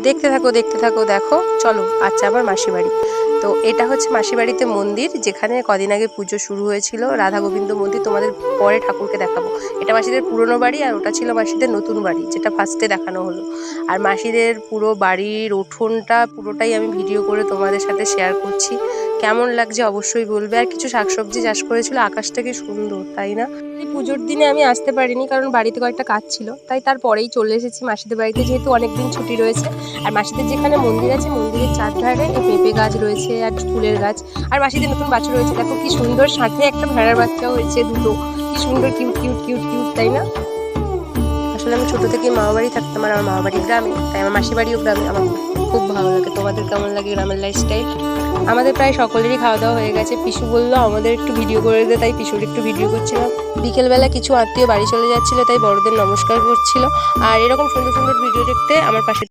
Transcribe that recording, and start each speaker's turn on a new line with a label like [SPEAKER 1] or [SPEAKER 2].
[SPEAKER 1] দেখতে থাকো দেখো। চলো আচ্ছা আমার মাসি বাড়ি। তো এটা হচ্ছে মাসি বাড়িতে মন্দির, যেখানে কদিন আগে পুজো শুরু হয়েছিল, রাধা গোবিন্দ মন্দির। তোমাদের পরে ঠাকুরকে দেখাবো। এটা মাসিদের পুরনো বাড়ি, আর ওটা ছিল মাসিদের নতুন বাড়ি, যেটা ফার্স্টে দেখানো হলো। আর মাসিদের পুরো বাড়ির উঠোনটা পুরোটাই আমি ভিডিও করে তোমাদের সাথে শেয়ার করছি। কেমন লাগছে অবশ্যই বলবে। আর কিছু শাকসবজি চাষ করেছিল, আকাশটা কি সুন্দর তাই না? এই পুজোর দিনে আমি আসতে পারিনি, কারণ বাড়িতে কয়েকটা কাজ ছিল, তাই তারপরেই চলে এসেছি মাসিদের বাড়িতে, যেহেতু অনেকদিন ছুটি রয়েছে। আর মাসিদের যেখানে মন্দির আছে, মন্দিরের চারধারে পেঁপে গাছ রয়েছে আর ফুলের গাছ। আর মাসিদের নতুন বাছুর রয়েছে, দেখো কি সুন্দর, সাথে একটা ভেড়ার বাচ্চাও হয়েছে, দুটো। কি সুন্দর, কিউট কিউট কিউট কিউট, তাই না? আসলে আমি ছোট থেকেই মামা বাড়ি থাকতাম, আর আমার মামা বাড়ি গ্রামে, তাই আমার মাসি বাড়িও গ্রামে। আমার খুব ভালো লাগে। তোমাদের কেমন লাগে গ্রামের লাইফস্টাইল? আমাদের প্রায় সকলেরই খাওয়া দাওয়া হয়ে গেছে। পিসু বললো আমাদের একটু ভিডিও করে দে, তাই পিসুর একটু ভিডিও করছিলাম। বিকেলবেলা কিছু আত্মীয় বাড়ি চলে যাচ্ছিল, তাই বড়দের নমস্কার করছিল। আর এরকম সুন্দর সুন্দর ভিডিও দেখতে আমার পাশে